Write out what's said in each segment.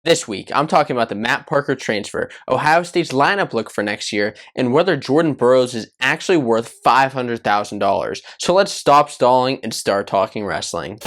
This week, I'm talking about the Matt Parker transfer, Ohio State's lineup look for next year, and whether Jordan Burroughs is actually worth $500,000. So let's stop stalling and start talking wrestling.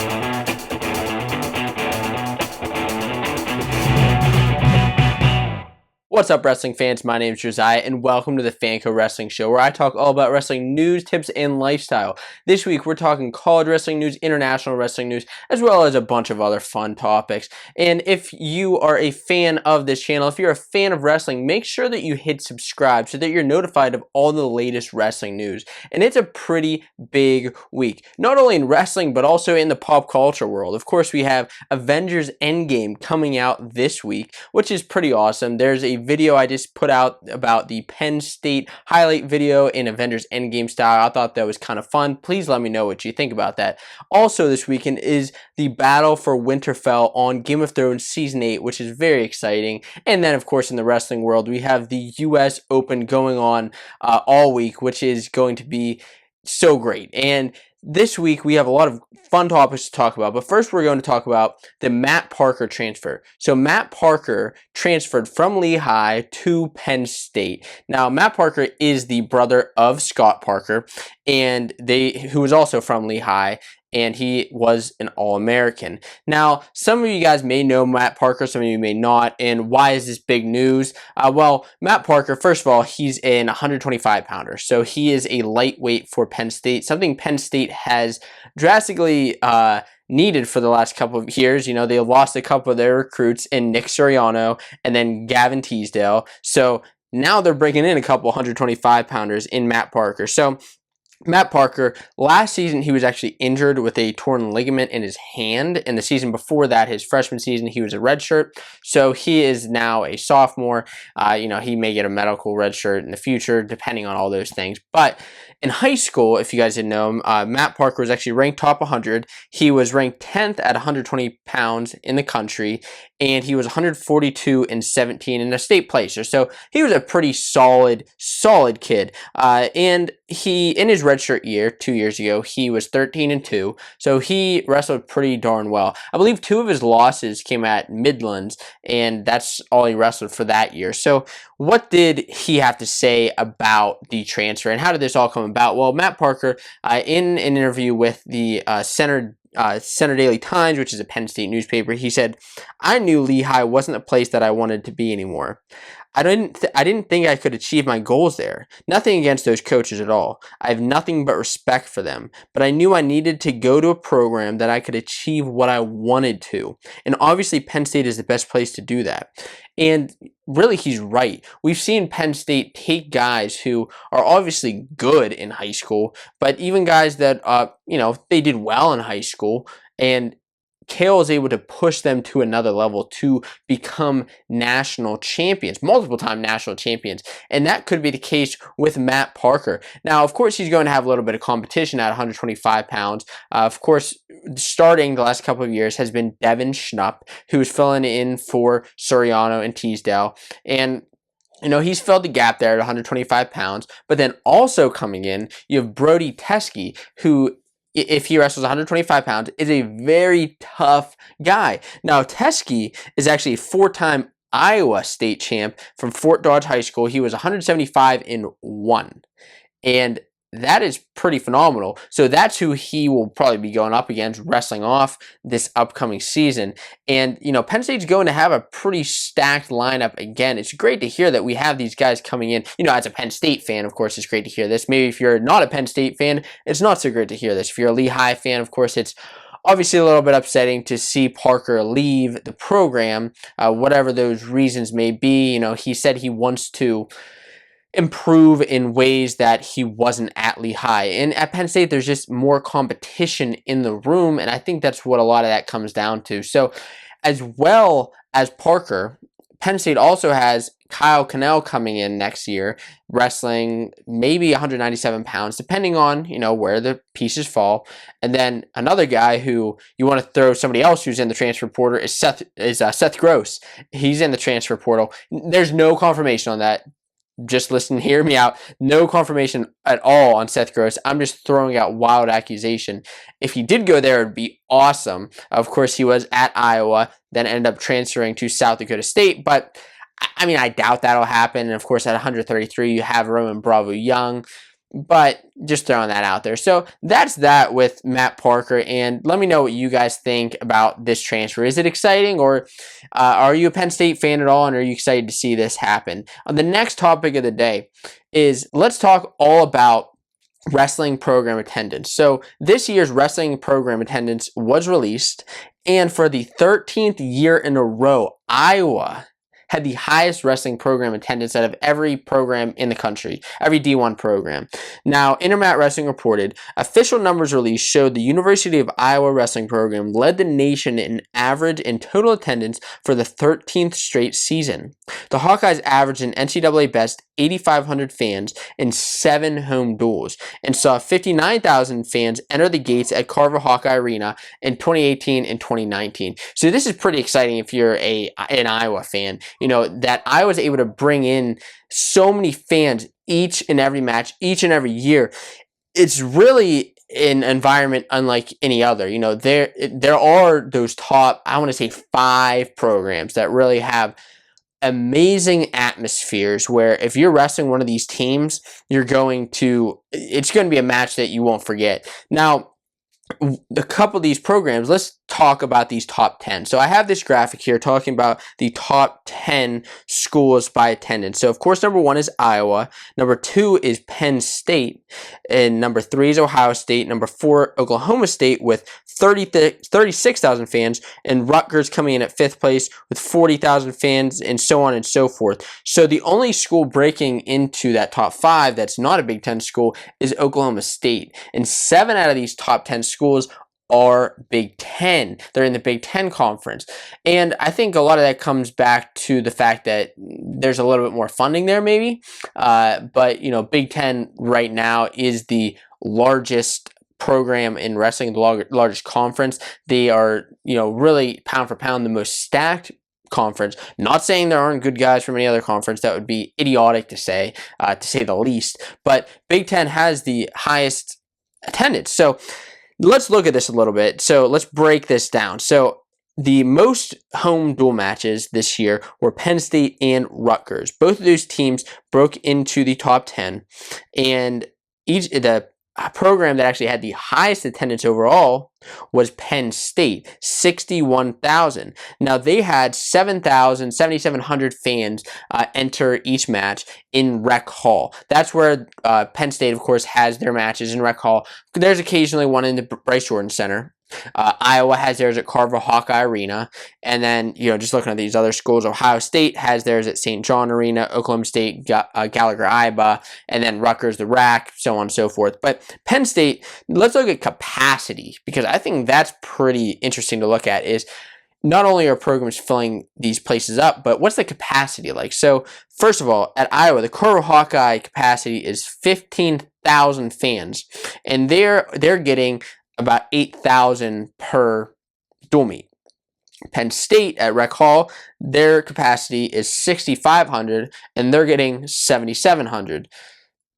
What's up, wrestling fans? My name is Josiah, and welcome to the Fanco Wrestling Show, where I talk all about wrestling news, tips, and lifestyle. This week, we're talking college wrestling news, international wrestling news, as well as a bunch of other fun topics. And if you are a fan of this channel, if you're a fan of wrestling, make sure that you hit subscribe so that you're notified of all the latest wrestling news. And it's a pretty big week, not only in wrestling, but also in the pop culture world. Of course, we have Avengers Endgame coming out this week, which is pretty awesome. There's a video I just put out about the Penn State highlight video in Avengers Endgame style. I thought that was kind of fun. Please let me know what you think about that. Also this weekend is the Battle for Winterfell on Game of Thrones Season 8, which is very exciting. And then, of course, in the wrestling world, we have the US Open going on all week, which is going to be so great. And this week, we have a lot of fun topics to talk about, but first we're going to talk about the Matt Parker transfer. So Matt Parker transferred from Lehigh to Penn State. Now, Matt Parker is the brother of Scott Parker, and who was also from Lehigh, and he was an All-American. Now, some of you guys may know Matt Parker, some of you may not, and why is this big news? Well, Matt Parker, first of all, he's an 125-pounder, so he is a lightweight for Penn State, something Penn State has drastically needed for the last couple of years. You know, they lost a couple of their recruits in Nick Suriano and then Gavin Teasdale, so now they're bringing in a couple 125-pounders in Matt Parker. So Matt Parker, last season he was actually injured with a torn ligament in his hand, and the season before that, his freshman season, he was a redshirt. So he is now a sophomore. You know, he may get a medical redshirt in the future, depending on all those things. But in high school, if you guys didn't know him, Matt Parker was actually ranked top 100. He was ranked 10th at 120 pounds in the country, and he was 142 and 17 in a state placer. So he was a pretty solid kid. And he, in his redshirt year, 2 years ago, he was 13-2. So he wrestled pretty darn well. I believe 2 of his losses came at Midlands, and that's all he wrestled for that year. So what did he have to say about the transfer, and how did this all come about? Well, Matt Parker, in an interview with the Center Daily Times, which is a Penn State newspaper, he said, "I knew Lehigh wasn't a place that I wanted to be anymore. I didn't think I could achieve my goals there. Nothing against those coaches at all. I have nothing but respect for them. But I knew I needed to go to a program that I could achieve what I wanted to. And obviously Penn State is the best place to do that." And really, he's right. We've seen Penn State take guys who are obviously good in high school, but even guys that, you know, they did well in high school, and Chael is able to push them to another level to become national champions, multiple-time national champions. And that could be the case with Matt Parker. Now, of course, he's going to have a little bit of competition at 125 pounds. Of course, starting the last couple of years has been Devin Schnupp, who's filling in for Suriano and Teasdale. And you know, he's filled the gap there at 125 pounds. But then also coming in, you have Brody Teske, who, if he wrestles 125 pounds, is a very tough guy. Now, Teske is actually a 4-time Iowa state champ from Fort Dodge High School. He was 175-1. And that is pretty phenomenal. So that's who he will probably be going up against, wrestling off this upcoming season. And, you know, Penn State's going to have a pretty stacked lineup again. It's great to hear that we have these guys coming in. You know, as a Penn State fan, of course, it's great to hear this. Maybe if you're not a Penn State fan, it's not so great to hear this. If you're a Lehigh fan, of course, it's obviously a little bit upsetting to see Parker leave the program, whatever those reasons may be. You know, he said he wants to improve in ways that he wasn't at Lehigh. And at Penn State, there's just more competition in the room, and I think that's what a lot of that comes down to. So as well as Parker, Penn State also has Kyle Cannell coming in next year, wrestling maybe 197 pounds, depending on, you know, where the pieces fall. And then another guy who you want to throw somebody else who's in the transfer portal is Seth Gross. He's in the transfer portal. There's no confirmation on that. just listen, hear me out. No confirmation at all on Seth Gross. I'm just throwing out wild accusation. If he did go there, it'd be awesome. Of course, he was at Iowa, then ended up transferring to South Dakota State. But, I mean, I doubt that'll happen. And, of course, at 133, you have Roman Bravo Young. But just throwing that out there. So that's that with Matt Parker. And let me know what you guys think about this transfer. Is it exciting, or are you a Penn State fan at all, and are you excited to see this happen? The next topic of the day is, let's talk all about wrestling program attendance. So this year's wrestling program attendance was released, and for the 13th year in a row, Iowa had the highest wrestling program attendance out of every program in the country, every D1 program. Now, Intermat Wrestling reported, official numbers released showed the University of Iowa wrestling program led the nation in average and total attendance for the 13th straight season. The Hawkeyes averaged an NCAA best 8,500 fans in 7 home duels and saw 59,000 fans enter the gates at Carver Hawkeye Arena in 2018 and 2019. So this is pretty exciting if you're an Iowa fan. You know, that I was able to bring in so many fans each and every match, each and every year. It's really an environment unlike any other. You know, there are those top, I want to say 5 programs that really have amazing atmospheres where if you're wrestling one of these teams, it's going to be a match that you won't forget. Now, a couple of these programs, let's talk about these top 10. So I have this graphic here talking about the top 10 schools by attendance. So of course, number 1 is Iowa, number 2 is Penn State, and number 3 is Ohio State, number 4 Oklahoma State with 36,000 fans, and Rutgers coming in at 5th place with 40,000 fans, and so on and so forth. So the only school breaking into that top 5 that's not a Big Ten school is Oklahoma State, and 7 out of these top 10 schools are Big Ten. They're in the Big Ten conference. And I think a lot of that comes back to the fact that there's a little bit more funding there maybe. But, you know, Big Ten right now is the largest program in wrestling, the largest conference. They are, you know, really pound for pound the most stacked conference. Not saying there aren't good guys from any other conference. That would be idiotic to say the least. But Big Ten has the highest attendance. So let's look at this a little bit. So let's break this down. So the most home duel matches this year were Penn State and Rutgers. Both of those teams broke into the top 10, and the program that actually had the highest attendance overall was Penn State, 61,000. Now, they had 7,700 fans enter each match in Rec Hall. That's where Penn State, of course, has their matches in Rec Hall. There's occasionally one in the Bryce Jordan Center. Iowa has theirs at Carver Hawkeye Arena. And then, you know, just looking at these other schools, Ohio State has theirs at St. John Arena, Oklahoma State, Gallagher-Iba, and then Rutgers, the RAC, so on and so forth. But Penn State, let's look at capacity, because I think that's pretty interesting to look at, is not only are programs filling these places up, but what's the capacity like? So, first of all, at Iowa, the Carver Hawkeye capacity is 15,000 fans, and they're getting about 8,000 per dual meet. Penn State at Rec Hall, their capacity is 6,500, and they're getting 7,700.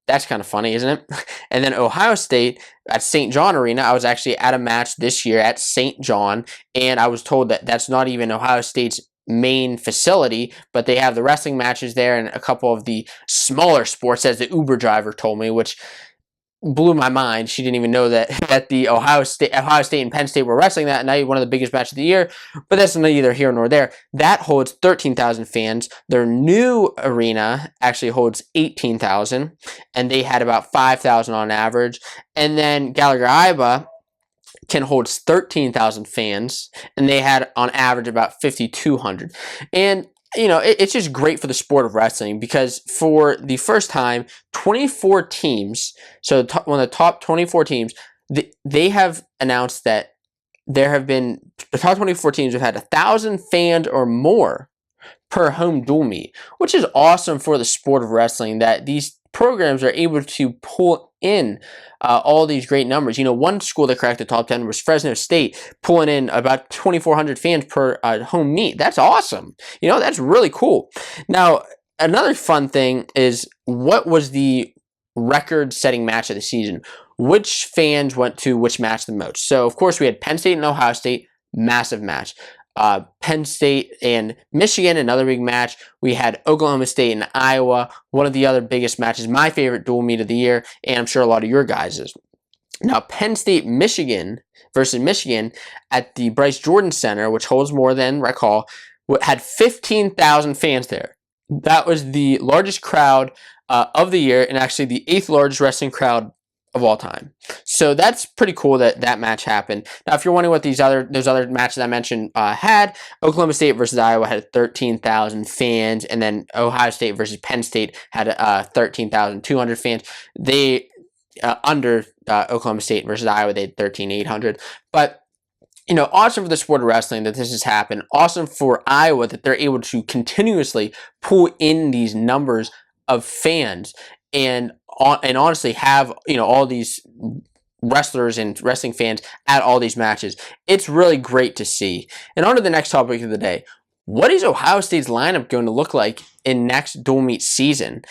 That's kind of funny, isn't it? And then Ohio State at St. John Arena, I was actually at a match this year at St. John, and I was told that that's not even Ohio State's main facility, but they have the wrestling matches there and a couple of the smaller sports, as the Uber driver told me, which blew my mind. She didn't even know that the Ohio State and Penn State were wrestling that night, one of the biggest matches of the year. But that's neither here nor there. That holds 13,000 fans. Their new arena actually holds 18,000, and they had about 5,000 on average. And then Gallagher-Iba can hold 13,000 fans, and they had on average about 5,200. And you know, it's just great for the sport of wrestling, because for the first time, 24 teams, so one of the top 24 teams, they have announced that the top 24 teams have had 1,000 fans or more per home dual meet, which is awesome for the sport of wrestling, that these programs are able to pull in all these great numbers. You know, one school that cracked the top 10 was Fresno State, pulling in about 2,400 fans per home meet. That's awesome. You know, that's really cool. Now, another fun thing is, what was the record-setting match of the season? Which fans went to which match the most? So, of course, we had Penn State and Ohio State, massive match. Penn State and Michigan, another big match. We had Oklahoma State and Iowa, one of the other biggest matches, my favorite dual meet of the year, and I'm sure a lot of your guys's. Now, Penn State, Michigan versus Michigan at the Bryce Jordan Center, which holds more than Rec Hall, had 15,000 fans there. That was the largest crowd of the year, and actually the 8th largest wrestling crowd of all time. So that's pretty cool that that match happened. Now, if you're wondering what those other matches I mentioned had, Oklahoma State versus Iowa had 13,000 fans, and then Ohio State versus Penn State had 13,200 fans. They under Oklahoma State versus Iowa, they had 13,800. But awesome for the sport of wrestling that this has happened. Awesome for Iowa that they're able to continuously pull in these numbers of fans and honestly have all these wrestlers and wrestling fans at all these matches. It's really great to see. And on to the next topic of the day. What is Ohio State's lineup going to look like in next dual meet season?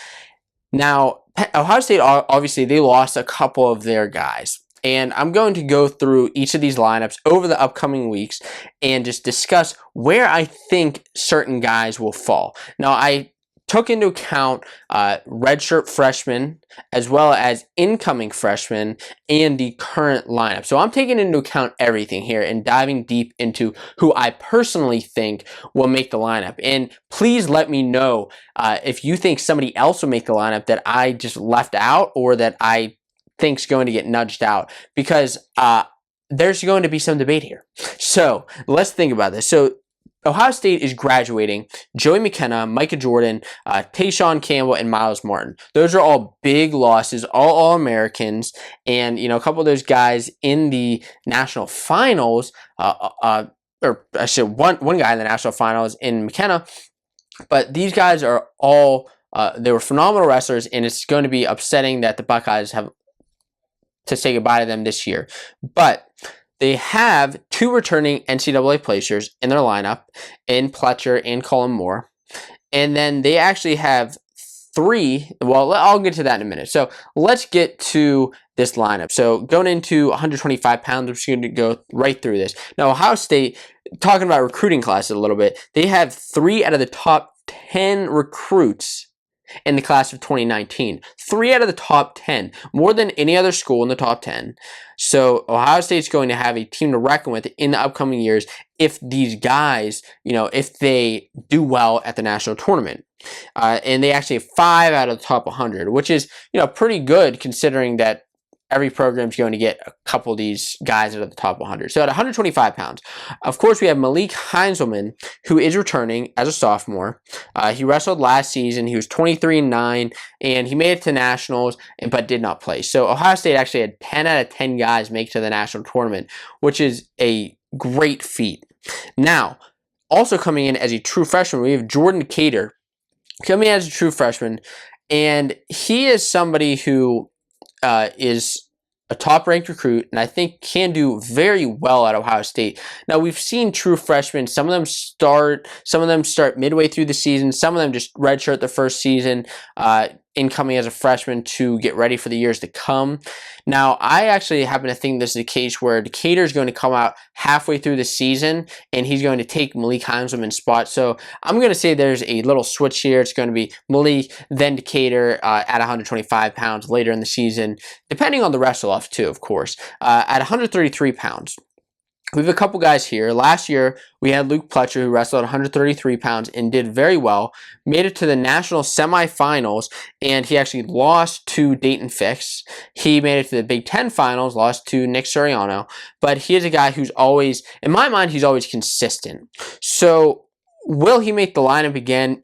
Now, Ohio State, obviously, they lost a couple of their guys. And I'm going to go through each of these lineups over the upcoming weeks and just discuss where I think certain guys will fall. Now, I took into account redshirt freshmen as well as incoming freshmen and the current lineup. So I'm taking into account everything here and diving deep into who I personally think will make the lineup. And please let me know if you think somebody else will make the lineup that I just left out or that I think's going to get nudged out, because there's going to be some debate here. So let's think about this. So Ohio State is graduating Joey McKenna, Micah Jordan, Tayshawn Campbell, and Miles Martin. Those are all big losses, all Americans, and a couple of those guys in the national finals, or I should one guy in the national finals in McKenna. But these guys are all they were phenomenal wrestlers, and it's going to be upsetting that the Buckeyes have to say goodbye to them this year. But they have 2 returning NCAA placers in their lineup, in Pletcher and Colin Moore. And then they actually have 3, well, I'll get to that in a minute. So let's get to this lineup. So going into 125 pounds, I'm just going to go right through this. Now, Ohio State, talking about recruiting classes a little bit, they have 3 out of the top 10 recruits in the class of 2019. 3 out of the top 10, more than any other school in the top 10. So Ohio State's going to have a team to reckon with in the upcoming years if these guys, if they do well at the national tournament. And they actually have 5 out of the top 100, which is, pretty good considering that every program is going to get a couple of these guys out of the top 100. So at 125 pounds, of course, we have Malik Heinzelman, who is returning as a sophomore. He wrestled last season. He was 23-9, and he made it to nationals, but did not play. So Ohio State actually had 10 out of 10 guys make it to the national tournament, which is a great feat. Now, also coming in as a true freshman, we have Jordan Cater coming in as a true freshman, and he is somebody who is a top-ranked recruit, and I think can do very well at Ohio State. Now, we've seen true freshmen. Some of them start midway through the season. Some of them just redshirt the first season, incoming as a freshman to get ready for the years to come. Now, I actually happen to think this is a case where Decatur is going to come out halfway through the season, and he's going to take Malik Heinzelman's spot. So I'm going to say there's a little switch here. It's going to be Malik, then Decatur at 125 pounds later in the season, depending on the wrestle-off too, of course, at 133 pounds. We have a couple guys here. Last year, we had Luke Pletcher, who wrestled at 133 pounds and did very well, made it to the national semifinals, and he actually lost to Dayton Fix. He made it to the Big Ten finals, lost to Nick Soriano, but he is a guy who's always, in my mind, he's always consistent. So will he make the lineup again?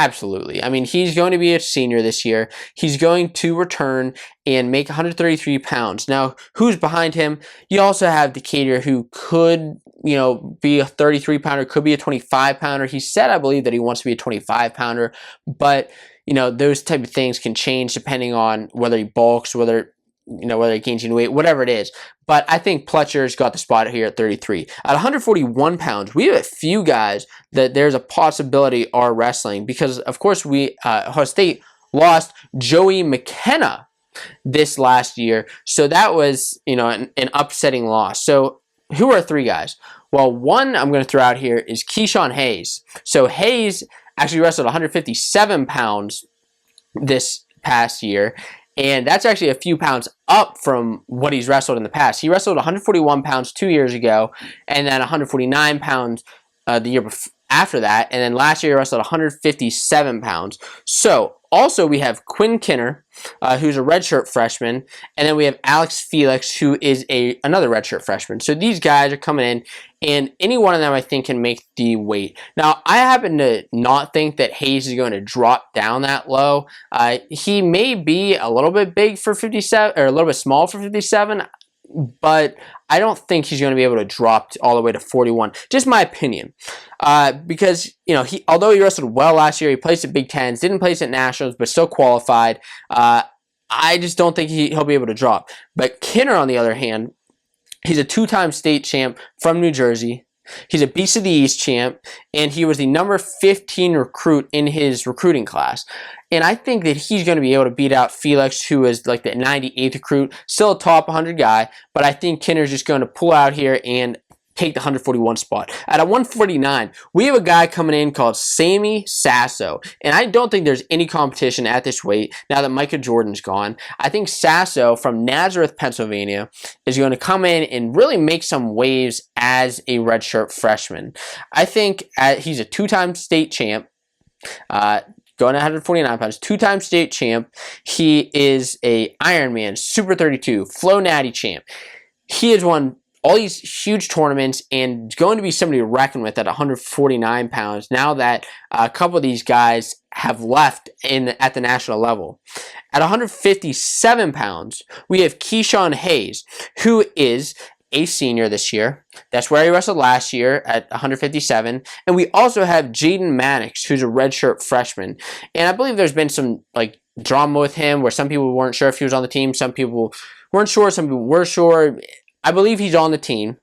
Absolutely. I mean, he's going to be a senior this year. He's going to return and make 133 pounds. Now, who's behind him? You also have Decatur, who could, be a 33-pounder, could be a 25-pounder. He said, I believe, that he wants to be a 25-pounder, but, those type of things can change depending on whether he bulks, whether whether he gains any weight, whatever it is. But I think Pletcher's got the spot here at 33. At 141 pounds, we have a few guys that there's a possibility are wrestling because, of course, Ohio State lost Joey McKenna this last year. So that was, an upsetting loss. So who are three guys? Well, one I'm going to throw out here is Keyshawn Hayes. So Hayes actually wrestled 157 pounds this past year, and that's actually a few pounds up from what he's wrestled in the past. He wrestled 141 pounds 2 years ago, and then 149 pounds the year after that, and then last year he wrestled 157 pounds. So also we have Quinn Kinner, who's a redshirt freshman, and then we have Alex Felix, who is another redshirt freshman. So these guys are coming in, and any one of them I think can make the weight. Now I happen to not think that Hayes is going to drop down that low. He may be a little bit big for 57, or a little bit small for 57. But I don't think he's going to be able to drop all the way to 41. Just my opinion. Because, although he wrestled well last year, he placed at Big Tens, didn't place at Nationals, but still qualified. I just don't think he'll be able to drop. But Kinner, on the other hand, he's a two-time state champ from New Jersey. He's a Beast of the East champ, and he was the number 15 recruit in his recruiting class. And I think that he's going to be able to beat out Felix, who is like the 98th recruit, still a top 100 guy, but I think Kinner's just going to pull out here and take the 141 spot. At a 149, we have a guy coming in called Sammy Sasso, and I don't think there's any competition at this weight now that Micah Jordan's gone. I think Sasso from Nazareth, Pennsylvania, is going to come in and really make some waves as a redshirt freshman. I think he's a two-time state champ, going at 149 pounds, two-time state champ. He is a Ironman, Super 32, Flow Natty champ. He has won all these huge tournaments and going to be somebody to reckon with at 149 pounds now that a couple of these guys have left at the national level. At 157 pounds, we have Keyshawn Hayes, who is a senior this year. That's where he wrestled last year at 157. And we also have Jaden Maddox, who's a redshirt freshman. And I believe there's been some drama with him where some people weren't sure if he was on the team. Some people weren't sure. Some people were sure. I believe he's on the team,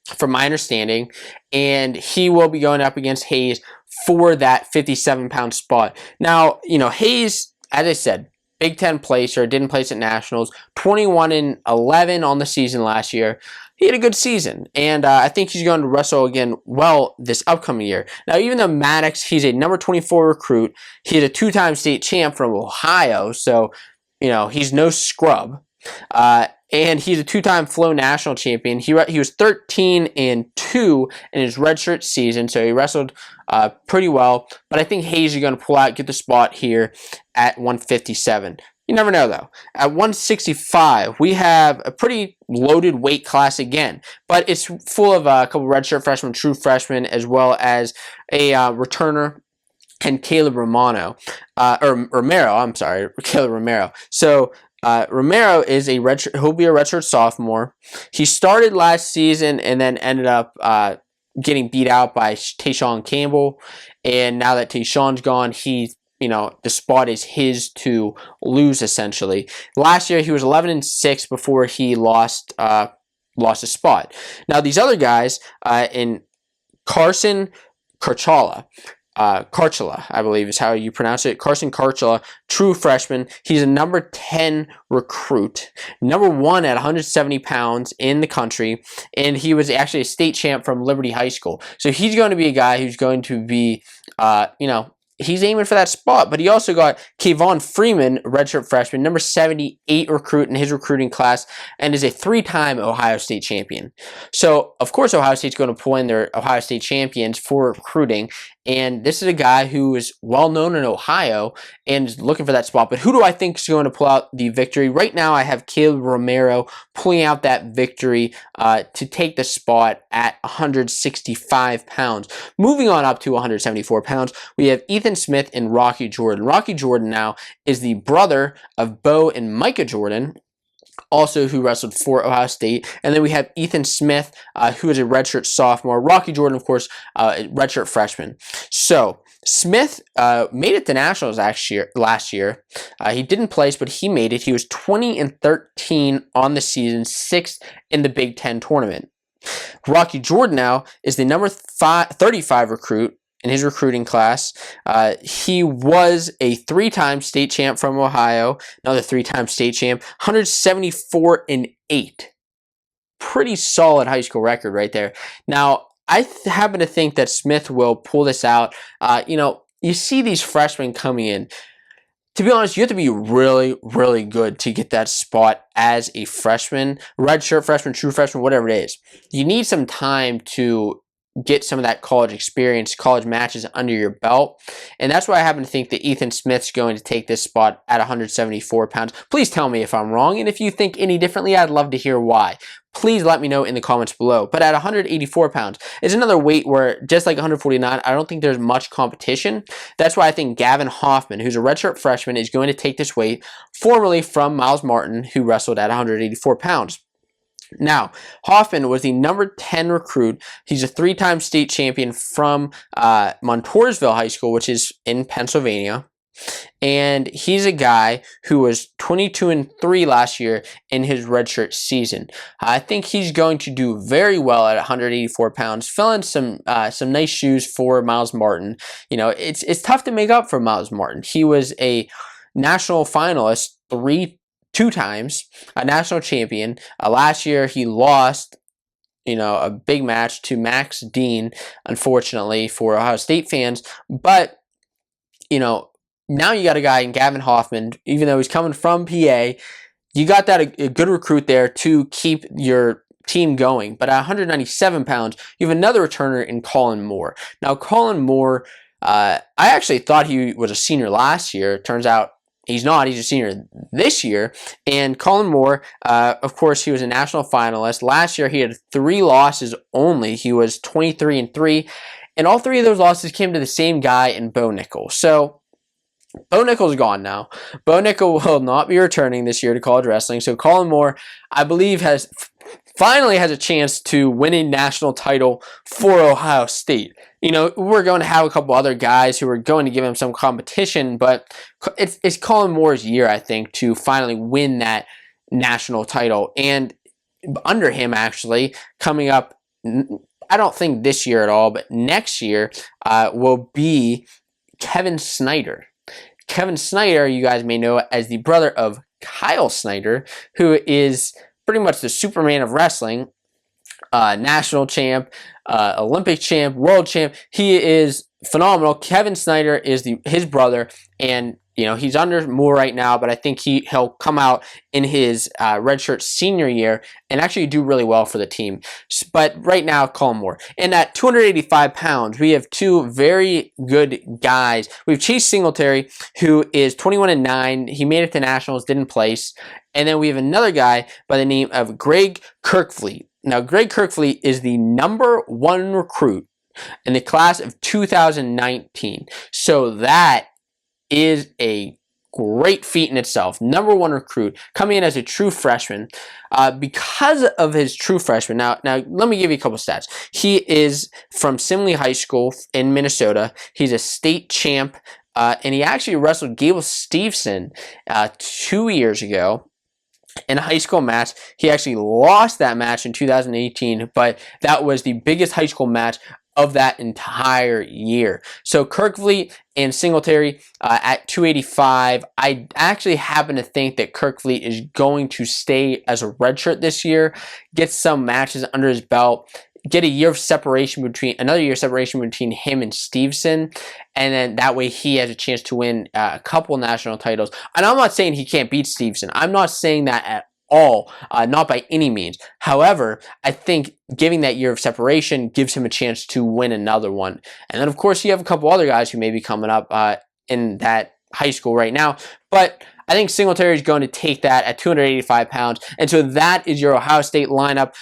from my understanding, and he will be going up against Hayes for that 57-pound spot. Now, Hayes, as I said, Big Ten placer, didn't place at Nationals, 21-11 on the season last year. He had a good season, and I think he's going to wrestle again well this upcoming year. Now, even though Maddox, he's a number 24 recruit, he's a two-time state champ from Ohio, so, he's no scrub. And he's a two-time Flow National champion. He was 13-2 in his redshirt season, so he wrestled pretty well. But I think Hayes is going to pull out, get the spot here at 157. You never know, though. At 165, we have a pretty loaded weight class again. But it's full of a couple redshirt freshmen, true freshmen, as well as a returner and Caleb Romero. Caleb Romero. So Romero is he'll be a redshirt sophomore. He started last season and then ended up getting beat out by Tayshawn Campbell. And now that Tayshawn's gone, the spot is his to lose essentially. Last year he was 11-6 before he lost his spot. Now these other guys in Carson Karchala, I believe is how you pronounce it. Carson Karchala, true freshman. He's a number 10 recruit, number 1 at 170 pounds in the country, and he was actually a state champ from Liberty High School. So he's going to be a guy who's going to be, he's aiming for that spot, but he also got Kayvon Freeman, redshirt freshman, number 78 recruit in his recruiting class, and is a 3-time Ohio State champion. So, of course, Ohio State's going to pull in their Ohio State champions for recruiting, and this is a guy who is well-known in Ohio and is looking for that spot. But who do I think is going to pull out the victory? Right now, I have Caleb Romero pulling out that victory to take the spot at 165 pounds. Moving on up to 174 pounds, we have Ethan Smith and Rocky Jordan. Rocky Jordan now is the brother of Bo and Micah Jordan. also who wrestled for Ohio State. And then we have Ethan Smith, who is a redshirt sophomore. Rocky Jordan, of course, redshirt freshman. So Smith made it to nationals last year. He didn't place, but he made it. He was 20-13 on the season, 6th in the Big Ten tournament. Rocky Jordan now is the number 35 recruit in his recruiting class. He was a 3-time state champ from Ohio, another 3-time state champ, 174-8. Pretty solid high school record right there. Now, I happen to think that Smith will pull this out. You see these freshmen coming in. To be honest, you have to be really, really good to get that spot as a freshman, redshirt freshman, true freshman, whatever it is. You need some time to get some of that college experience, college matches under your belt. And that's why I happen to think that Ethan Smith's going to take this spot at 174 pounds. Please tell me if I'm wrong. And if you think any differently, I'd love to hear why. Please let me know in the comments below. But at 184 pounds, it's another weight where, just like 149, I don't think there's much competition. That's why I think Gavin Hoffman, who's a redshirt freshman, is going to take this weight, formerly from Miles Martin, who wrestled at 184 pounds. Now, Hoffman was the number 10 recruit. He's a 3-time state champion from Montoursville High School, which is in Pennsylvania. And he's a guy who was 22-3 last year in his redshirt season. I think he's going to do very well at 184 pounds, fill in some nice shoes for Miles Martin. It's tough to make up for Miles Martin. He was a national finalist two times, a national champion. Last year, he lost, a big match to Max Dean, unfortunately, for Ohio State fans. But, now you got a guy in Gavin Hoffman, even though he's coming from PA, you got that a good recruit there to keep your team going. But at 197 pounds, you have another returner in Colin Moore. Now, Colin Moore, I actually thought he was a senior last year. Turns out he's not. He's a senior this year. And Colin Moore, of course, he was a national finalist. Last year, he had 3 losses only. He was 23-3. And all 3 of those losses came to the same guy in Bo Nickel. So Bo Nickel's gone now. Bo Nickel will not be returning this year to college wrestling. So Colin Moore, I believe, finally has a chance to win a national title for Ohio State. We're going to have a couple other guys who are going to give him some competition, but it's Colin Moore's year, I think, to finally win that national title. And under him, actually, coming up, I don't think this year at all, but next year will be Kevin Snyder. Kevin Snyder, you guys may know as the brother of Kyle Snyder, who is pretty much the Superman of wrestling, national champ, Olympic champ, world champ. He is phenomenal. Kevin Snyder is his brother, and he's under Moore right now, but I think he'll come out in his redshirt senior year and actually do really well for the team. But right now, Colin Moore. And at 285 pounds, we have 2 very good guys. We have Chase Singletary, who is 21-9. He made it to nationals, didn't place. And then we have another guy by the name of Greg Kirkfleet. Now, Greg Kirkfleet is the number 1 recruit in the class of 2019. So that is a great feat in itself. Number 1 recruit coming in as a true freshman. Because of his true freshman, now let me give you a couple stats. He is from Simley High School in Minnesota. He's a state champ, and he actually wrestled Gable Steveson 2 years ago in a high school match. He actually lost that match in 2018, but that was the biggest high school match of that entire year. So Kirkfleet and Singletary at 285. I actually happen to think that Kirkfleet is going to stay as a redshirt this year, get some matches under his belt, get another year of separation between him and Steveson, and then that way he has a chance to win a couple national titles. And I'm not saying he can't beat Steveson. I'm not saying that at all, not by any means. However, I think giving that year of separation gives him a chance to win another one. And then, of course, you have a couple other guys who may be coming up in that high school right now. But I think Singletary is going to take that at 285 pounds. And so that is your Ohio State lineup.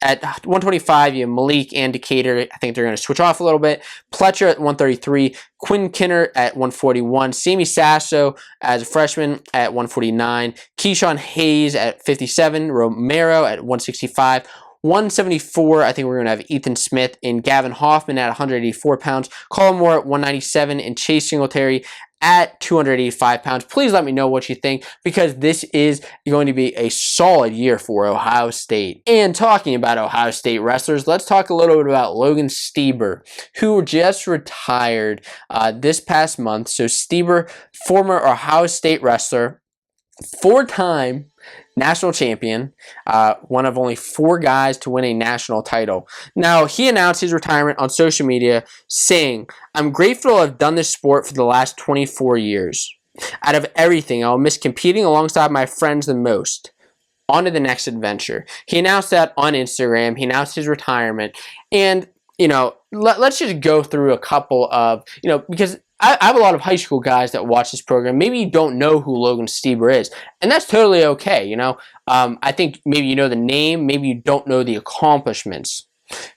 At 125, you have Malik and Decatur. I think they're going to switch off a little bit. Pletcher at 133. Quinn Kinner at 141. Sammy Sasso as a freshman at 149. Keyshawn Hayes at 57. Romero at 165. 174, I think we're going to have Ethan Smith and Gavin Hoffman at 184 pounds. Colin Moore at 197 and Chase Singletary at 285 pounds. Please let me know what you think, because this is going to be a solid year for Ohio State. And talking about Ohio State wrestlers, let's talk a little bit about Logan Stieber, who just retired this past month. So Stieber, former Ohio State wrestler, 4-time national champion, one of only 4 guys to win a national title. Now, he announced his retirement on social media, saying, "I'm grateful to have done this sport for the last 24 years. Out of everything, I'll miss competing alongside my friends the most. On to the next adventure." He announced that on Instagram. He announced his retirement. And, let's just go through a couple of, because I have a lot of high school guys that watch this program. Maybe you don't know who Logan Stieber is, and that's totally okay. I think maybe you know the name, maybe you don't know the accomplishments.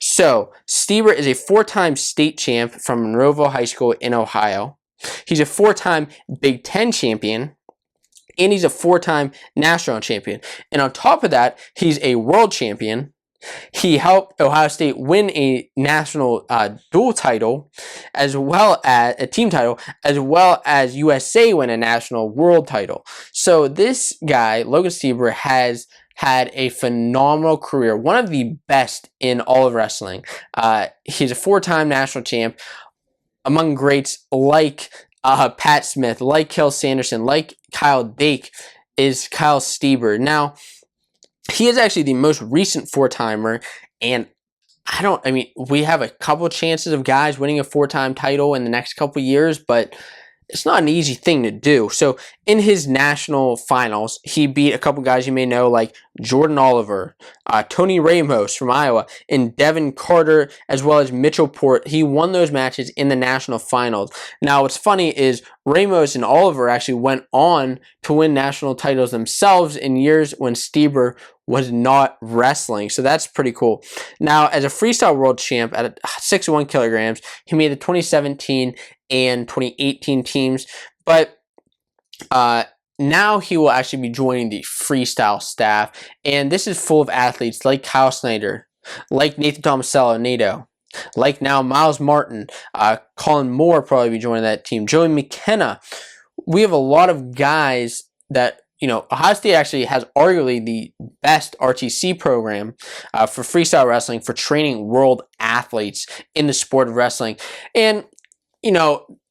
So Stieber is a 4-time state champ from Monroeville High School in Ohio. He's a 4-time Big Ten champion, and he's a 4-time national champion. And on top of that, he's a world champion. He helped Ohio State win a national dual title, as well as a team title, as well as USA win a national world title. So this guy, Logan Stieber, has had a phenomenal career, one of the best in all of wrestling. He's a 4-time national champ among greats like Pat Smith, like Kel Sanderson, like Kyle Dake, is Kyle Stieber. Now, he is actually the most recent 4-timer, and we have a couple chances of guys winning a 4-time title in the next couple years, but it's not an easy thing to do. So in his national finals, he beat a couple guys you may know, like Jordan Oliver, Tony Ramos from Iowa, and Devin Carter, as well as Mitchell Port. He won those matches in the national finals. Now, what's funny is Ramos and Oliver actually went on to win national titles themselves in years when Stieber was not wrestling. So that's pretty cool. Now, as a freestyle world champ at 61 kilograms, he made the 2017 and 2018 teams, but now he will actually be joining the freestyle staff, and this is full of athletes like Kyle Snyder, like Nathan Tomasello, Nato, like now Miles Martin, Colin Moore probably be joining that team, Joey McKenna. We have a lot of guys that, Ohio State actually has arguably the best RTC program for freestyle wrestling, for training world athletes in the sport of wrestling. And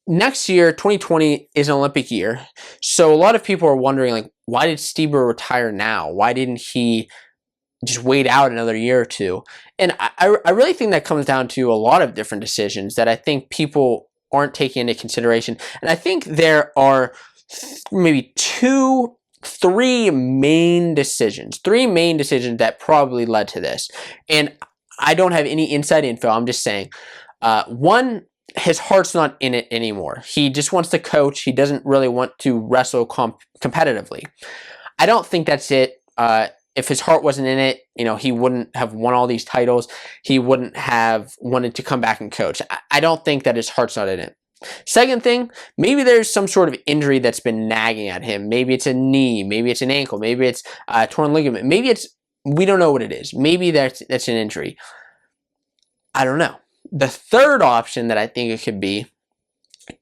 next year, 2020, is an Olympic year. So a lot of people are wondering, why did Stieber retire now? Why didn't he just wait out another year or two? And I really think that comes down to a lot of different decisions that I think people aren't taking into consideration. And I think there are maybe three main decisions that probably led to this. And I don't have any inside info. I'm just saying. One, his heart's not in it anymore. He just wants to coach. He doesn't really want to wrestle competitively. I don't think that's it. If his heart wasn't in it, he wouldn't have won all these titles. He wouldn't have wanted to come back and coach. I don't think that his heart's not in it. Second thing, maybe there's some sort of injury that's been nagging at him. Maybe it's a knee, maybe it's an ankle, maybe it's a torn ligament, we don't know what it is. Maybe that's an injury. I don't know. The third option that I think it could be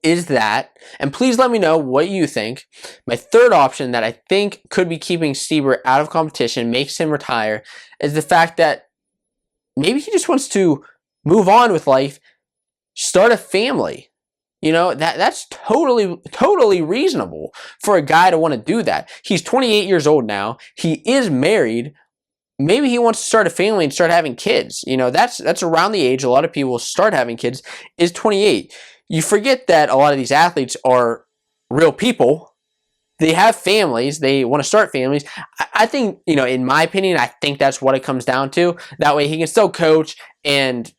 is that, and please let me know what you think, my third option that I think could be keeping Stieber out of competition, makes him retire, is the fact that maybe he just wants to move on with life, start a family. That's totally reasonable for a guy to want to do that. He's 28 years old now. He is married. Maybe he wants to start a family and start having kids. That's around the age a lot of people start having kids, is 28. You forget that a lot of these athletes are real people. They have families. They want to start families. I think, in my opinion, I think that's what it comes down to. That way he can still coach and,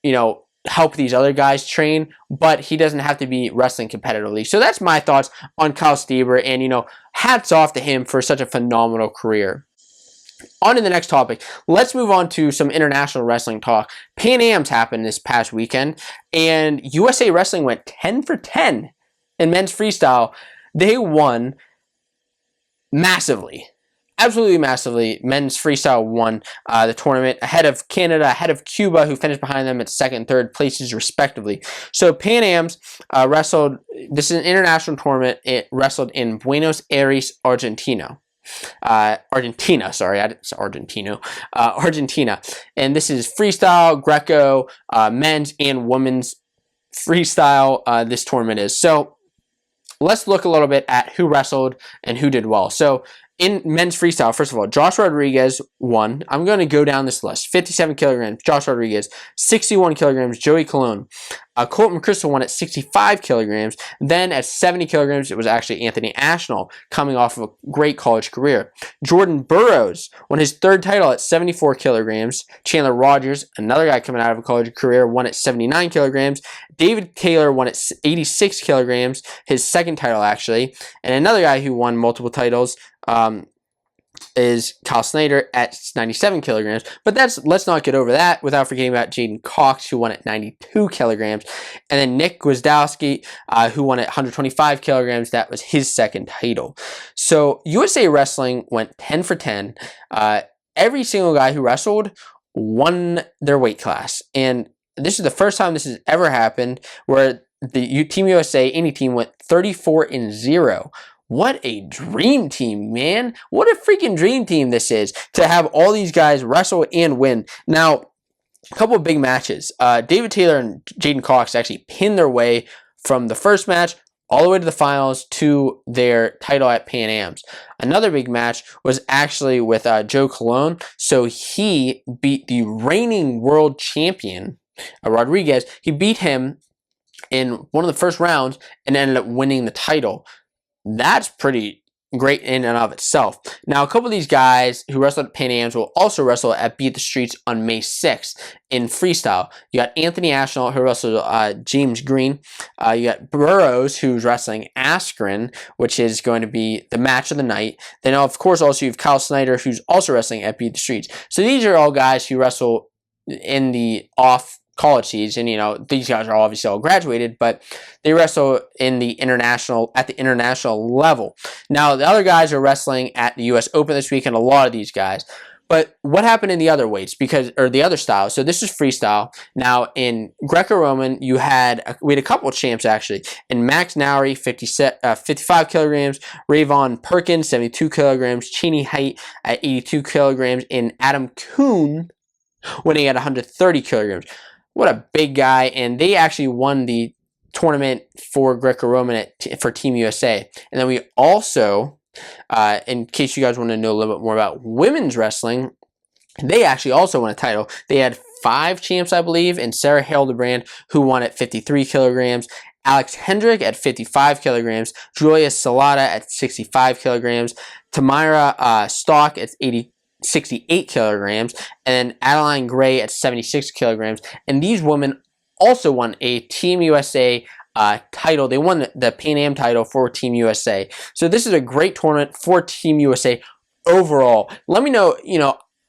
help these other guys train, but he doesn't have to be wrestling competitively. So that's my thoughts on Chael Stieber, and hats off to him for such a phenomenal career. On to the next topic. Let's move on to some international wrestling talk. Pan Ams happened this past weekend, and USA Wrestling went 10 for 10 in men's freestyle. They won massively. Absolutely massively. Men's freestyle won the tournament ahead of Canada, ahead of Cuba, who finished behind them at second and third places respectively. So Pan Ams wrestled, this is an international tournament, it wrestled in Buenos Aires, Argentina. Argentina. And this is freestyle, Greco, men's and women's freestyle, this tournament is. So let's look a little bit at who wrestled and who did well. So in men's freestyle, first of all, Josh Rodriguez won. I'm going to go down this list. 57 kilograms, Josh Rodriguez. 61 kilograms, Joey Colon. Colton McChrystal won at 65 kilograms. Then at 70 kilograms, it was actually Anthony Ashnell, coming off of a great college career. Jordan Burroughs won his third title at 74 kilograms. Chandler Rogers, another guy coming out of a college career, won at 79 kilograms. David Taylor won at 86 kilograms, his second title actually. And another guy who won multiple titles is Kyle Snyder at 97 kilograms. But let's not get over that without forgetting about Jaden Cox, who won at 92 kilograms. And then Nick Gwizdowski, who won at 125 kilograms. That was his second title. So USA Wrestling went 10 for 10. Every single guy who wrestled won their weight class. And this is the first time this has ever happened where the Team USA, any team, went 34-0. What a dream team, man. What a freaking dream team this is to have all these guys wrestle and win. Now, a couple of big matches. David Taylor and Jaden Cox actually pinned their way from the first match all the way to the finals to their title at Pan Ams. Another big match was actually with Joe Colon. So he beat the reigning world champion, Rodriguez. He beat him in one of the first rounds and ended up winning the title. That's pretty great in and of itself. Now, a couple of these guys who wrestled at Pan Ams will also wrestle at Beat the Streets on May 6th in freestyle. You got Anthony Ashnell, who wrestled James Green. You got Burroughs, who's wrestling Askren, which is going to be the match of the night. Then, of course, also you have Kyle Snyder, who's also wrestling at Beat the Streets. So these are all guys who wrestle in the off college season. These guys are obviously all graduated, but they wrestle at the international level. Now, the other guys are wrestling at the US Open this weekend, a lot of these guys. But what happened in the other weights, or the other styles? So this is freestyle. Now, in Greco-Roman, we had a couple of champs actually. In Max Nowry, 55 kilograms, Rayvon Perkins, 72 kilograms, Cheney Height at 82 kilograms, and Adam Kuhn winning at 130 kilograms. What a big guy, and they actually won the tournament for Greco-Roman for Team USA. And then we also, in case you guys want to know a little bit more about women's wrestling, they actually also won a title. They had 5 champs, I believe, and Sarah Hildebrand, who won at 53 kilograms, Alex Hendrick at 55 kilograms, Julia Salata at 65 kilograms, Tamira Stock at 68 kilograms, and then Adeline Gray at 76 kilograms. And these women also won a Team USA title. They won the Pan Am title for Team USA. So this is a great tournament for Team USA overall. Let me know,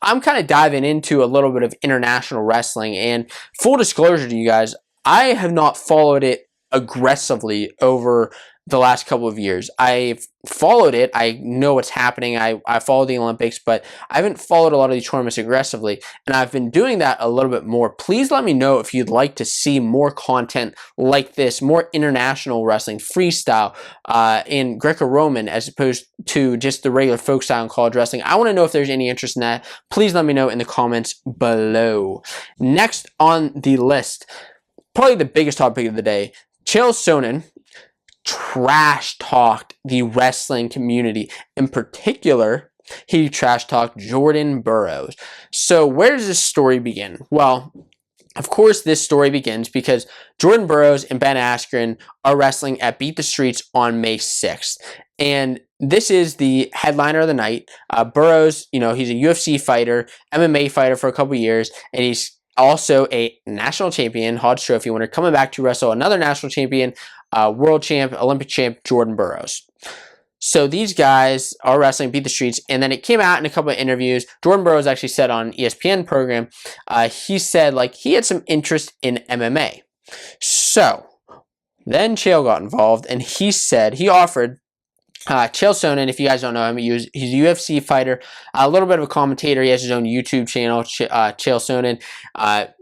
I'm kind of diving into a little bit of international wrestling, and full disclosure to you guys, I have not followed it aggressively over the last couple of years. I've followed it. I know what's happening. I follow the Olympics, but I haven't followed a lot of these tournaments aggressively, and I've been doing that a little bit more. Please let me know if you'd like to see more content like this, more international wrestling, freestyle, in Greco-Roman, as opposed to just the regular folk style in college wrestling. I want to know if there's any interest in that. Please let me know in the comments below. Next on the list, probably the biggest topic of the day, Chael Sonnen trash-talked the wrestling community. In particular, he trash-talked Jordan Burroughs. So where does this story begin? Well, of course, this story begins because Jordan Burroughs and Ben Askren are wrestling at Beat the Streets on May 6th. And this is the headliner of the night. Burroughs, he's a UFC fighter, MMA fighter for a couple years, and he's also a national champion, Hodge Trophy winner, coming back to wrestle another national champion, world champ, Olympic champ, Jordan Burroughs. So these guys are wrestling, beat the streets, and then it came out in a couple of interviews. Jordan Burroughs actually said on ESPN program, he said like he had some interest in MMA. So then Chael got involved, and he said he offered Chael Sonnen. If you guys don't know him, he's a UFC fighter, a little bit of a commentator. He has his own YouTube channel, Chael Sonnen, Bad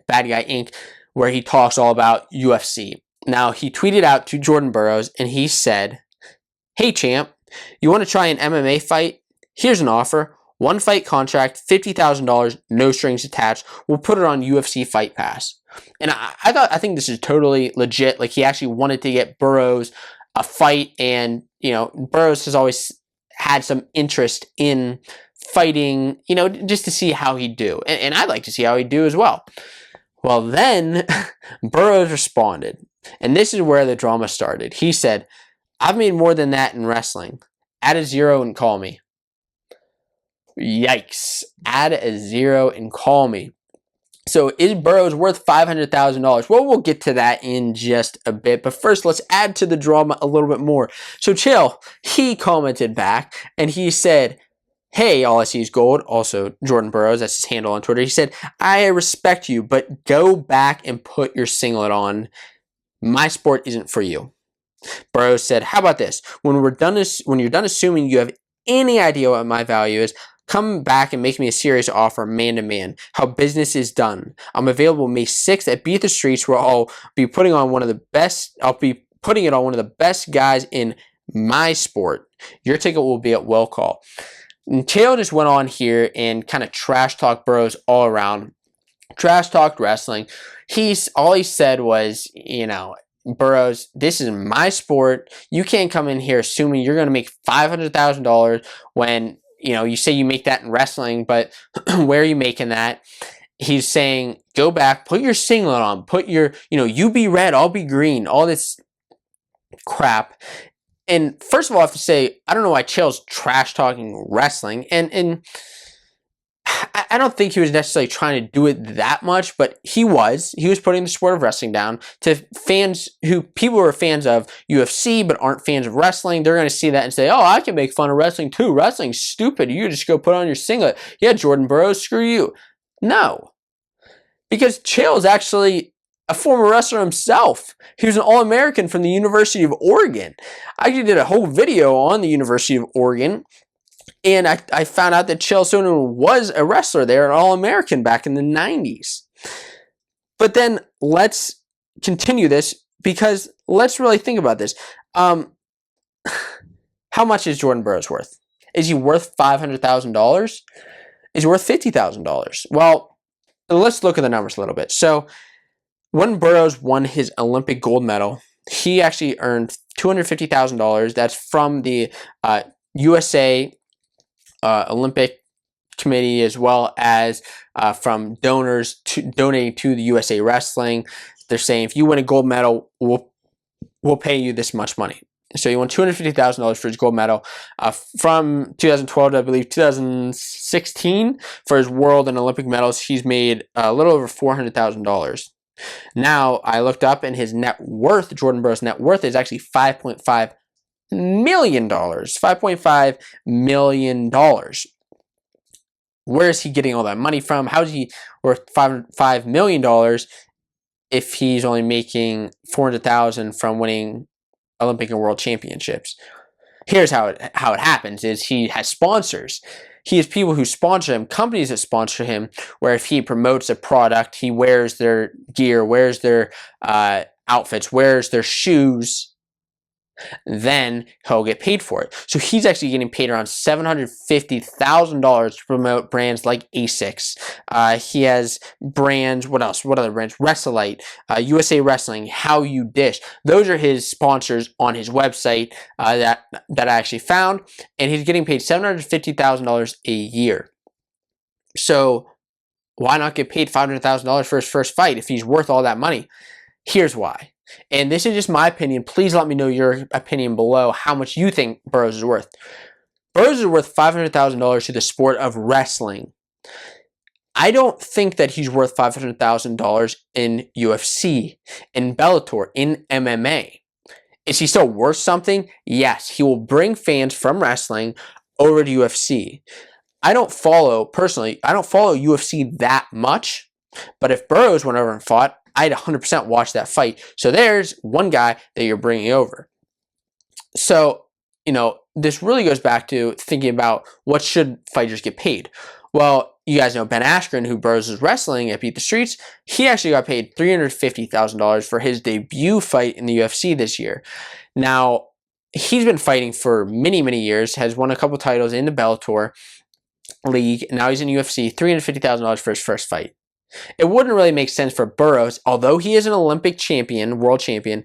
Guy Inc., where he talks all about UFC. Now, he tweeted out to Jordan Burroughs, and he said, "Hey, champ, you want to try an MMA fight? Here's an offer. 1 fight contract, $50,000, no strings attached. We'll put it on UFC Fight Pass." And I think this is totally legit. Like, he actually wanted to get Burroughs a fight, and, you know, Burroughs has always had some interest in fighting, you know, just to see how he'd do. And I'd like to see how he'd do as well. Well, then Burroughs responded, and this is where the drama started. He said, "I've made more than that in wrestling. Add a 0 and call me." Yikes. Add a 0 and call me. So is Burroughs worth $500,000? Well, we'll get to that in just a bit. But first, let's add to the drama a little bit more. So Chael, he commented back, and he said, "Hey, all I see is gold." Also, Jordan Burroughs, that's his handle on Twitter. He said, "I respect you, but go back and put your singlet on. My sport isn't for you." Burroughs said, "How about this? When you're done assuming you have any idea what my value is, come back and make me a serious offer, man to man. How business is done. I'm available May 6th at Beat the Streets, where I'll be putting on one of the best. I'll be putting it on one of the best guys in my sport. Your ticket will be at will call." And Chael just went on here and kind of trash talked Burroughs all around. Trash talked wrestling. All he said was, you know, "Burroughs, this is my sport. You can't come in here assuming you're going to make $500,000 when, you know, you say you make that in wrestling, but where are you making that?" He's saying, go back, put your singlet on, put your, you know, you be red, I'll be green, all this crap. And first of all, I have to say, I don't know why Chael's trash talking wrestling, and I don't think he was necessarily trying to do it that much, but he was putting the sport of wrestling down to fans people who are fans of UFC but aren't fans of wrestling. They're going to see that and say, "Oh, I can make fun of wrestling too. Wrestling's stupid. You just go put on your singlet. Yeah, Jordan Burroughs, screw you." No, because Chael is actually a former wrestler himself. He was an All-American from the University of Oregon. I actually did a whole video on the University of Oregon, and I found out that Chael Sonnen was a wrestler there, an All-American back in the 90s. But then let's continue this, because let's really think about this. How much is Jordan Burroughs worth? Is he worth $500,000? Is he worth $50,000? Well, let's look at the numbers a little bit. So when Burroughs won his Olympic gold medal, he actually earned $250,000. That's from the USA Olympic Committee, as well as from donors donating to the USA Wrestling. They're saying, if you win a gold medal, we'll pay you this much money. So he won $250,000 for his gold medal from 2012 to, I believe, 2016 for his world and Olympic medals. He's made a little over $400,000. Now, I looked up, and his net worth, Jordan Burroughs' net worth, is actually $5.5 million. $5.5 million. Where is he getting all that money from? How is he worth $5 million if he's only making $400,000 from winning Olympic and World Championships? Here's how it happens: is he has sponsors. He has people who sponsor him, companies that sponsor him, where if he promotes a product, he wears their gear, wears their outfits, wears their shoes, then he'll get paid for it. So he's actually getting paid around $750,000 to promote brands like ASICS. He has brands, what else? What other brands? Wrestlite, USA Wrestling, How You Dish. Those are his sponsors on his website that I actually found. And he's getting paid $750,000 a year. So why not get paid $500,000 for his first fight if he's worth all that money? Here's why. And this is just my opinion. Please let me know your opinion below, how much you think Burroughs is worth. Burroughs is worth $500,000 to the sport of wrestling. I don't think that he's worth $500,000 in UFC, in Bellator, in MMA. Is he still worth something? Yes. He will bring fans from wrestling over to UFC. Personally, I don't follow UFC that much, but if Burroughs went over and fought, I'd 100% watch that fight. So there's one guy that you're bringing over. So, this really goes back to thinking about what should fighters get paid. Well, you guys know Ben Askren, who Burroughs was wrestling at Beat the Streets. He actually got paid $350,000 for his debut fight in the UFC this year. Now, he's been fighting for many, many years, has won a couple titles in the Bellator league. Now he's in UFC, $350,000 for his first fight. It wouldn't really make sense for Burroughs, although he is an Olympic champion, world champion.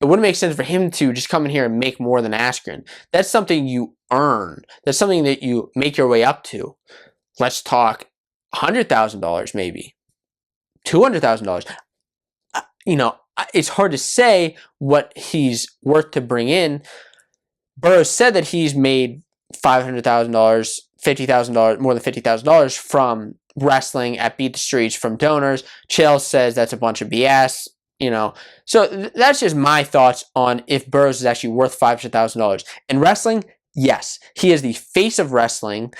It wouldn't make sense for him to just come in here and make more than Askren. That's something you earn. That's something that you make your way up to. Let's talk $100,000 maybe, $200,000. It's hard to say what he's worth to bring in. Burroughs said that he's made $500,000, $50,000, more than $50,000 from wrestling at Beat the Streets from donors. Chael says that's a bunch of BS. So that's just my thoughts on if Burroughs is actually worth $500,000. In wrestling, yes, he is the face of wrestling.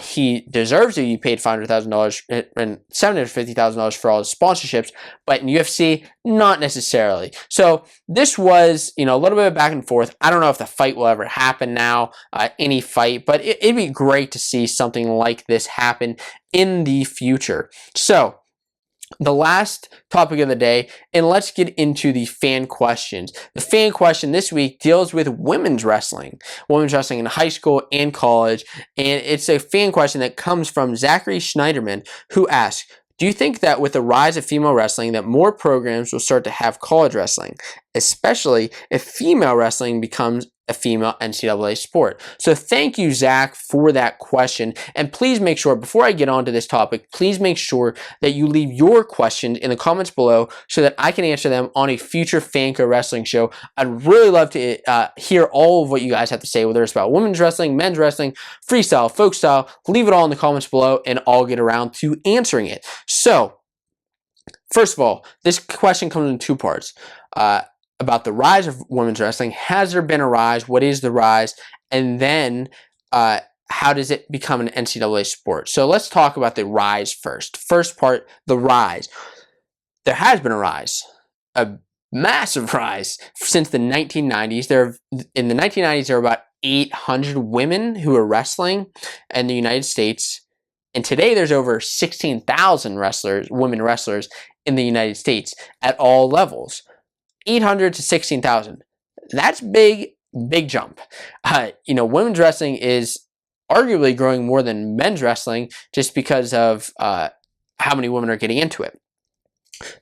He deserves to be paid $500,000 and $750,000 for all his sponsorships, but in UFC, not necessarily. So this was, a little bit of back and forth. I don't know if the fight will ever happen now, any fight, but it'd be great to see something like this happen in the future. So, the last topic of the day, and let's get into the fan questions. The fan question this week deals with women's wrestling in high school and college, and it's a fan question that comes from Zachary Schneiderman, who asks, do you think that with the rise of female wrestling that more programs will start to have college wrestling, especially if female wrestling becomes a female NCAA sport? So thank you, Zach, for that question. And please make sure, before I get on to this topic, please make sure that you leave your questions in the comments below so that I can answer them on a future Fanco Wrestling Show. I'd really love to hear all of what you guys have to say, whether it's about women's wrestling, men's wrestling, freestyle, folk style. Leave it all in the comments below, and I'll get around to answering it. So, first of all, this question comes in two parts. About the rise of women's wrestling. Has there been a rise? What is the rise? And then how does it become an NCAA sport? So let's talk about the rise first. First part, the rise. There has been a rise, a massive rise since the 1990s. In the 1990s, there were about 800 women who were wrestling in the United States. And today there's over 16,000 women wrestlers in the United States at all levels. 800 to 16,000. That's big jump. Women's wrestling is arguably growing more than men's wrestling just because of how many women are getting into it.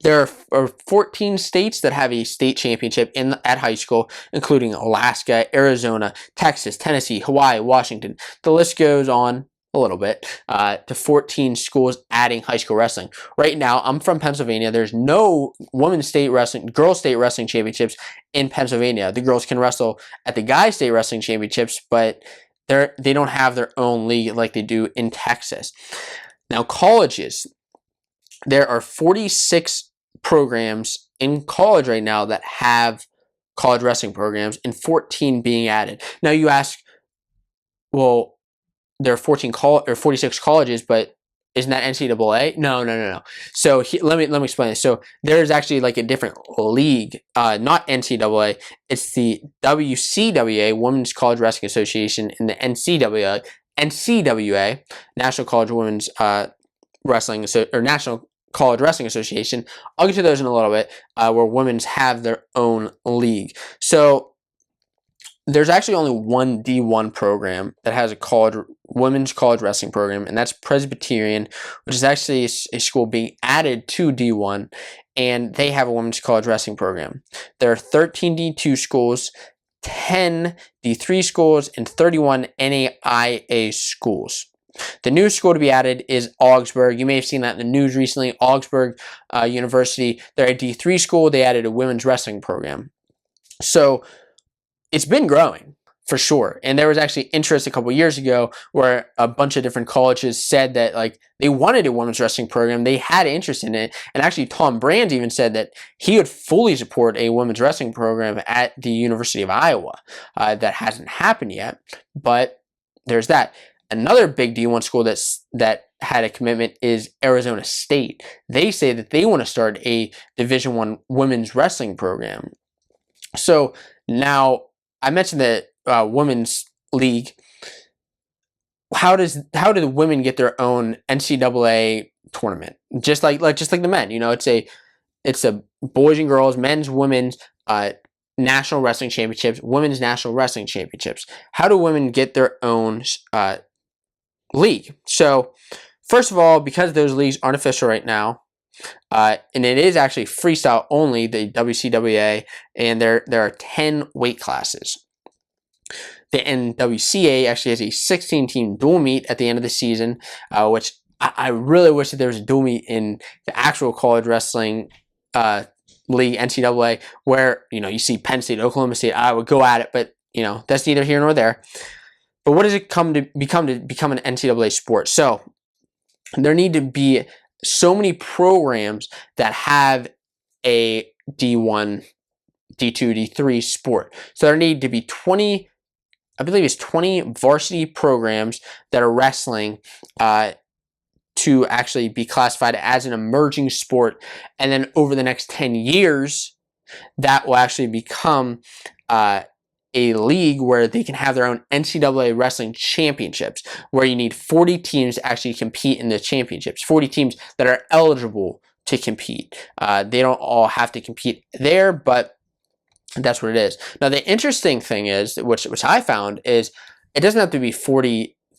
There are 14 states that have a state championship at high school, including Alaska, Arizona, Texas, Tennessee, Hawaii, Washington. The list goes on a little bit, to 14 schools adding high school wrestling. Right now, I'm from Pennsylvania. There's no girls state wrestling championships in Pennsylvania. The girls can wrestle at the guys state wrestling championships, but they don't have their own league like they do in Texas. Now, colleges. There are 46 programs in college right now that have college wrestling programs, and 14 being added. Now, you ask, well, there are 46 colleges, but isn't that NCAA? No. So let me explain this. So there's actually like a different league, not NCAA. It's the WCWA, Women's College Wrestling Association, and the NCAA, National College Women's Wrestling or National College Wrestling Association. I'll get to those in a little bit, where women's have their own league. So there's actually only one D1 program that has a women's college wrestling program, and that's Presbyterian, which is actually a school being added to D1, and they have a women's college wrestling program. There are 13 D2 schools, 10 D3 schools, and 31 NAIA schools. The new school to be added is Augsburg. You may have seen that in the news recently. Augsburg University, they're a D3 school. They added a women's wrestling program. So it's been growing for sure. And there was actually interest a couple years ago where a bunch of different colleges said that like they wanted a women's wrestling program, they had interest in it, and actually Tom Brands even said that he would fully support a women's wrestling program at the University of Iowa. That hasn't happened yet, but there's that. Another big D1 school that had a commitment is Arizona State. They say that they want to start a Division I women's wrestling program. So now I mentioned the women's league. How do the women get their own NCAA tournament? Just like the men, you know, it's a boys and girls, men's, women's national wrestling championships, women's national wrestling championships. How do women get their own league? So first of all, because those leagues aren't official right now, and it is actually freestyle only, the WCWA, and there are 10 weight classes. The NWCA actually has a 16-team dual meet at the end of the season, which I really wish that there was a dual meet in the actual college wrestling league, NCAA, where, you know, you see Penn State, Oklahoma State, I would go at it, but, you know, that's neither here nor there. But what does it come to become an NCAA sport? So there need to be so many programs that have a D1, D2, D3 sport. So there need to be 20, I believe it's 20 varsity programs that are wrestling to actually be classified as an emerging sport. And then over the next 10 years, that will actually become a league where they can have their own NCAA wrestling championships, where you need 40 teams to actually compete in the championships, 40 teams that are eligible to compete. They don't all have to compete there, but that's what it is. Now, the interesting thing is, which I found, is it doesn't have to be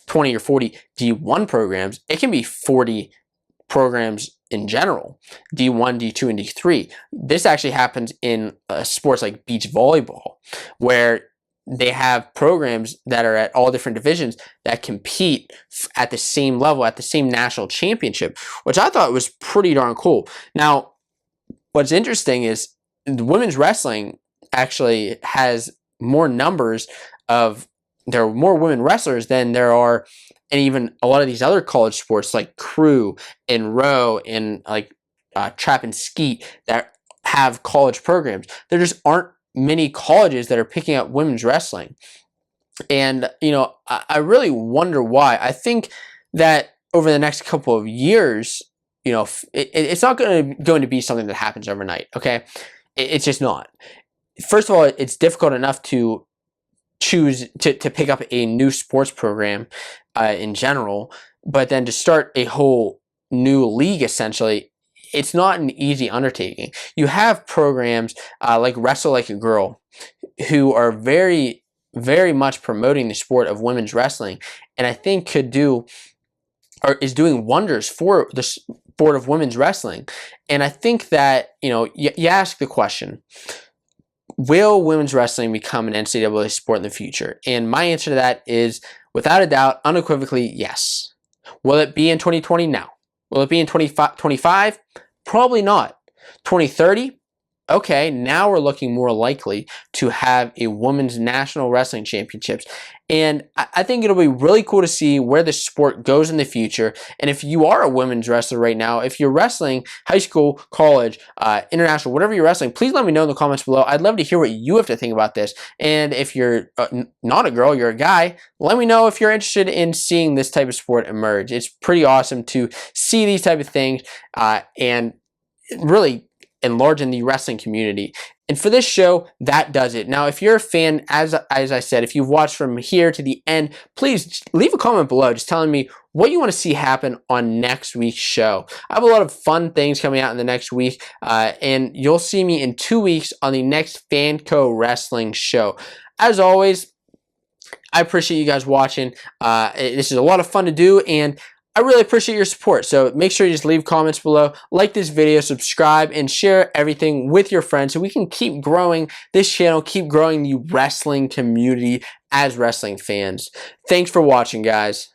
20 or 40 D1 programs. It can be 40 programs in general, D1, D2, and D3. This actually happens in sports like beach volleyball, where they have programs that are at all different divisions that compete at the same level, at the same national championship, which I thought was pretty darn cool. Now, what's interesting is the women's wrestling actually has more numbers of, there are more women wrestlers than there are in even a lot of these other college sports like crew and row and like trap and skeet that have college programs. There just aren't many colleges that are picking up women's wrestling. And, you know, I really wonder why. I think that over the next couple of years, you know, it's not going to be something that happens overnight, okay? It's just not. First of all, it's difficult enough to choose to pick up a new sports program in general, but then to start a whole new league, essentially, it's not an easy undertaking. You have programs like Wrestle Like a Girl, who are very, very much promoting the sport of women's wrestling, and I think is doing wonders for the sport of women's wrestling. And I think that, you know, you ask the question, will women's wrestling become an NCAA sport in the future? And my answer to that is, without a doubt, unequivocally, yes. Will it be in 2020? No. Will it be in 2025? Probably not. 2030? Okay, now we're looking more likely to have a women's national wrestling championships. And I think it'll be really cool to see where the sport goes in the future. And if you are a women's wrestler right now, if you're wrestling high school, college, international, whatever you're wrestling, please let me know in the comments below. I'd love to hear what you have to think about this. And if you're not a girl, you're a guy, let me know if you're interested in seeing this type of sport emerge. It's pretty awesome to see these type of things and really enlarging the wrestling community. And for this show, that does it. Now, if you're a fan, as I said, if you've watched from here to the end, please leave a comment below just telling me what you want to see happen on next week's show. I have a lot of fun things coming out in the next week, and you'll see me in 2 weeks on the next Fanco Wrestling Show. As always, I appreciate you guys watching. This is a lot of fun to do, and I really appreciate your support. So make sure you just leave comments below, like this video, subscribe, and share everything with your friends so we can keep growing this channel, keep growing the wrestling community as wrestling fans. Thanks for watching, guys.